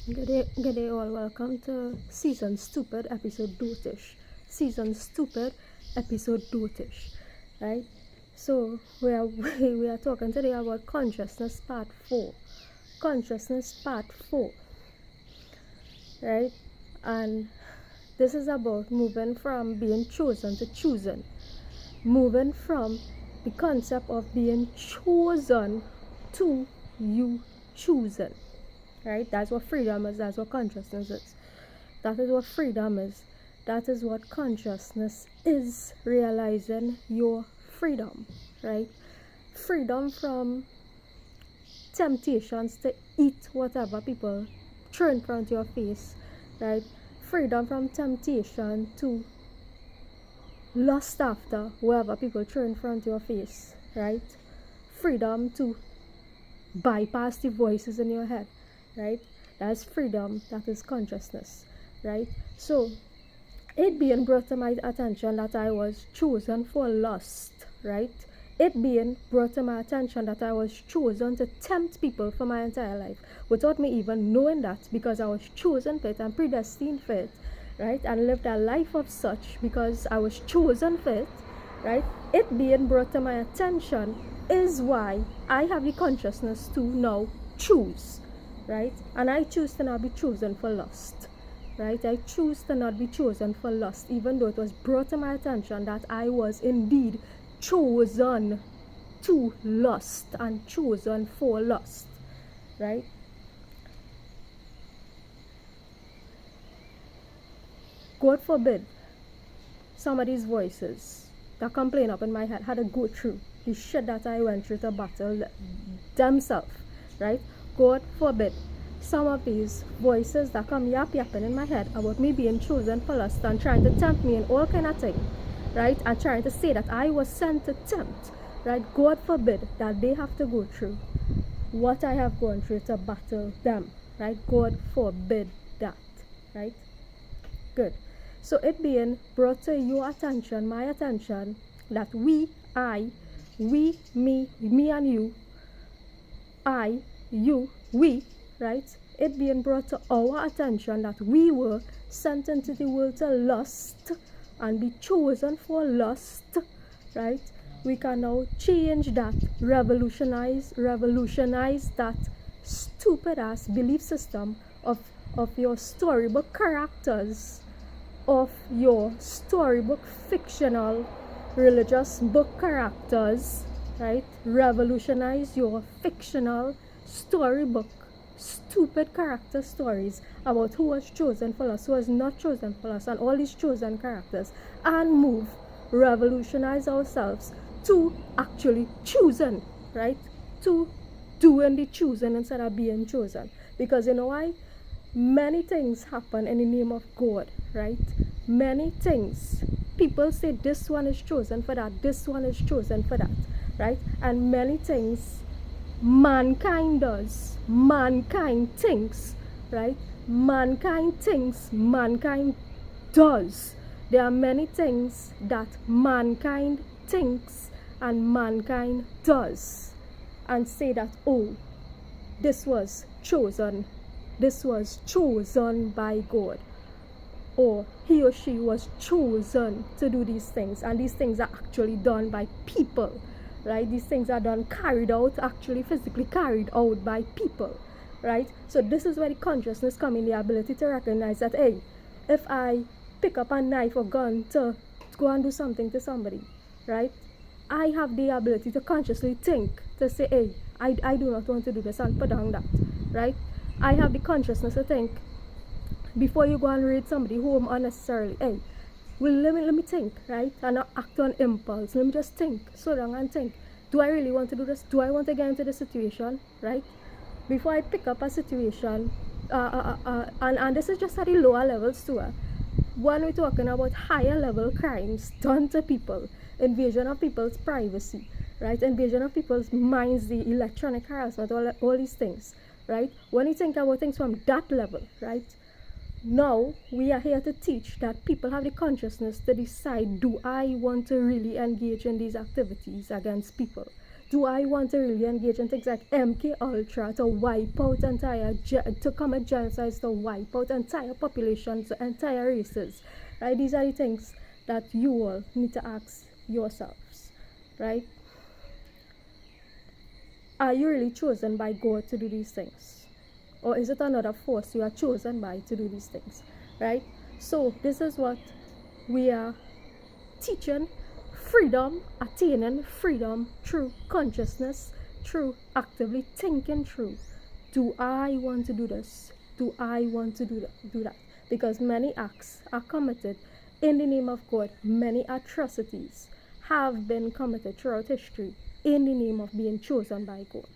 Good day all. Welcome to Season Stupid Episode Dotish. Season Stupid Episode Dotish. Right? So we are talking today about Consciousness Part 4. Consciousness Part 4. Right? And this is about moving from being chosen to choosing. Moving from the concept of being chosen to you choosing. Right? That's what freedom is. That's what consciousness is. That is what freedom is. That is what consciousness is. Realizing your freedom. Right? Freedom from temptations to eat whatever people throw in front of your face. Right? Freedom from temptation to lust after whatever people throw in front of your face. Right? Freedom to bypass the voices in your head. Right? That's freedom. That is consciousness. Right? So it being brought to my attention that I was chosen for lust. Right? It being brought to my attention that I was chosen to tempt people for my entire life without me even knowing that, because I was chosen for it and predestined for it. Right? And lived a life of such because I was chosen for it. Right? It being brought to my attention is why I have the consciousness to now choose. Right? And I choose to not be chosen for lust. Right? I choose to not be chosen for lust, even though it was brought to my attention that I was indeed chosen to lust and chosen for lust. Right? God forbid somebody's voices that come playing up in my head had to go through the shit that I went through to battle themselves. Right? God forbid some of these voices that come yapping in my head about me being chosen for lust and trying to tempt me in all kind of things, right? And trying to say that I was sent to tempt, right? God forbid that they have to go through what I have gone through to battle them, right? God forbid that, right? Good. So it being brought to your attention, my attention, that me and you, I, you, we, right? It being brought to our attention that we were sent into the world to lust and be chosen for lust, right? We can now change that, revolutionize that stupid ass belief system of your storybook characters, of your storybook fictional religious book characters, right? Revolutionize your fictional storybook stupid character stories about who was chosen for us, who was not chosen for us, and all these chosen characters, and move, revolutionize ourselves to actually choosing, right? To doing the choosing instead of being chosen. Because you know why? Many things happen in the name of God, right? Many things. People say this one is chosen for that, this one is chosen for that, right? And many things mankind does, mankind thinks, right? Mankind thinks, mankind does. There are many things that mankind thinks and mankind does, and say that, oh, this was chosen by God, or he or she was chosen to do these things, and these things are actually done by people, right? These things are done, carried out, actually physically carried out by people, right? So this is where the consciousness comes in, the ability to recognize that, hey, if I pick up a knife or gun to go and do something to somebody, right, I have the ability to consciously think, to say, hey, I do not want to do this, and put down that, right? I have the consciousness to think, before you go and raid somebody home unnecessarily, hey, well, let me think, right? And not act on impulse. Let me just think, slow down and think. Do I really want to do this? Do I want to get into the situation, right? Before I pick up a situation, and this is just at the lower levels too. When we're talking about higher level crimes done to people, invasion of people's privacy, right? Invasion of people's minds, the electronic harassment, all these things, right? When you think about things from that level, right? Now we are here to teach that people have the consciousness to decide, do I want to really engage in these activities against people, Do I want to really engage in things like MK Ultra to wipe out to commit genocides, to wipe out entire populations, entire races, right? These are the things that you all need to ask yourselves, right? Are you really chosen by God to do these things? Or is it another force you are chosen by to do these things, right? So this is what we are teaching: freedom, attaining freedom through consciousness, through actively thinking through. Do I want to do this? Do I want to do that? Because many acts are committed in the name of God. Many atrocities have been committed throughout history in the name of being chosen by God.